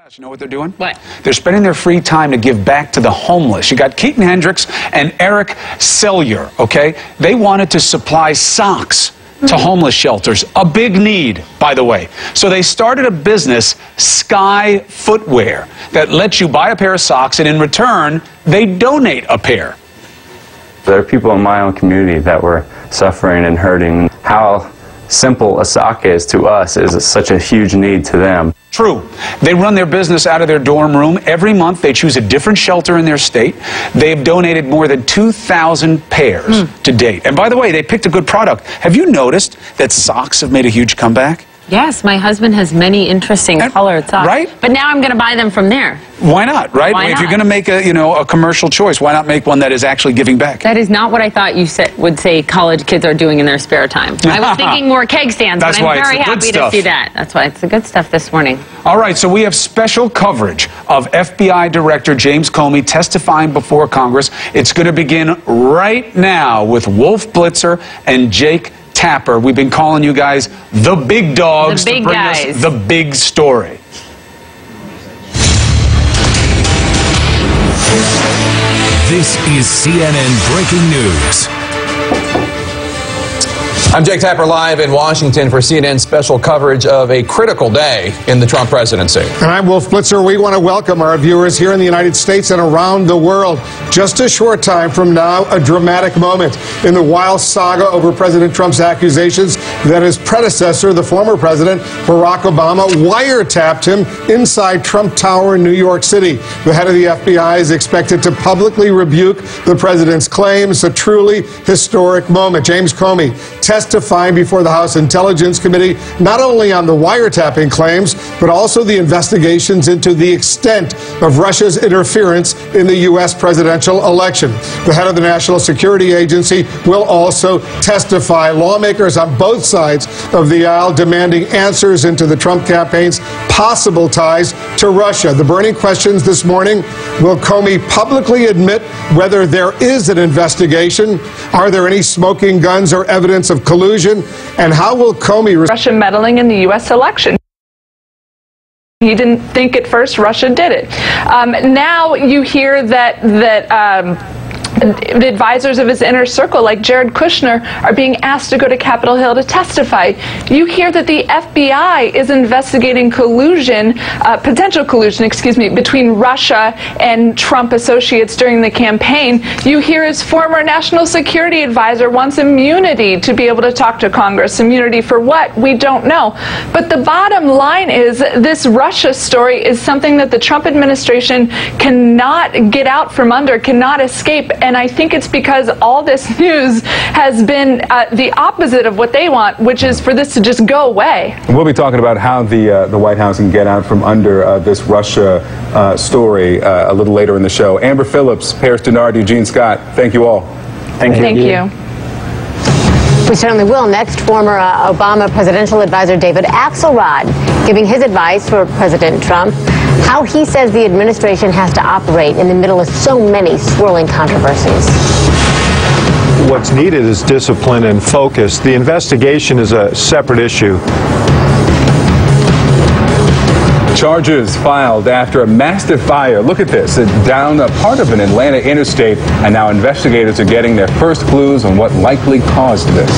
You know what they're doing? What? They're spending their free time to give back to the homeless. You got Keaton Hendricks and Eric Sellier, okay? They wanted to supply socks to homeless shelters. A big need, by the way. So they started a business, Sky Footwear, that lets you buy a pair of socks, and in return, they donate a pair. There are people in my own community that were suffering and hurting. How simple a sock is to us is such a huge need to them. True. They run their business out of their dorm room. Every month they choose a different shelter in their state. They've donated more than 2,000 pairs to date. And by the way, they picked a good product. Have you noticed that socks have made a huge comeback? Yes, my husband has many interesting colored socks. Right? But now I'm going to buy them from there. Why not, right? Why If not? you're going to make a commercial choice, why not make one that is actually giving back? That is not what I thought you would say college kids are doing in their spare time. I was thinking more keg stands, That's but why I'm it's very the good happy stuff. to see that. That's why it's the good stuff this morning. All right, so we have special coverage of FBI Director James Comey testifying before Congress. It's going to begin right now with Wolf Blitzer and Jake Tapper. We've been calling you guys the big dogs The big to bring guys. us the big story. This is CNN Breaking News. I'm Jake Tapper live in Washington for CNN special coverage of a critical day in the Trump presidency. And I'm Wolf Blitzer. We want to welcome our viewers here in the United States and around the world. Just a short time from now, a dramatic moment in the wild saga over President Trump's accusations that his predecessor, the former president, Barack Obama, wiretapped him inside Trump Tower in New York City. The head of the FBI is expected to publicly rebuke the president's claims, a truly historic moment. James Comey testifying before the House Intelligence Committee, not only on the wiretapping claims, but also the investigations into the extent of Russia's interference in the U.S. presidential election. The head of the National Security Agency will also testify. Lawmakers on both sides of the aisle demanding answers into the Trump campaign's possible ties to Russia. The burning questions this morning: will Comey publicly admit whether there is an investigation? Are there any smoking guns or evidence of collusion? And how will Comey Russia meddling in the U.S. election? He didn't think at first Russia did it. Now you hear that the advisors of his inner circle, like Jared Kushner, are being asked to go to Capitol Hill to testify. You hear that the FBI is investigating collusion, potential collusion, between Russia and Trump associates during the campaign. You hear his former national security advisor wants immunity to be able to talk to Congress. Immunity for what? We don't know. But the bottom line is this Russia story is something that the Trump administration cannot get out from under, cannot escape. And I think it's because all this news has been the opposite of what they want, which is for this to just go away. We'll be talking about how the White House can get out from under this Russia story a little later in the show. Amber Phillips, Paris Denard, Eugene Scott, thank you all. Thank you. We certainly will. Next, former Obama presidential advisor David Axelrod giving his advice for President Trump, how he says the administration has to operate in the middle of so many swirling controversies. What's needed is discipline and focus. The investigation is a separate issue. Charges filed after a massive fire. Look at this, down a part of an Atlanta interstate, and now investigators are getting their first clues on what likely caused this.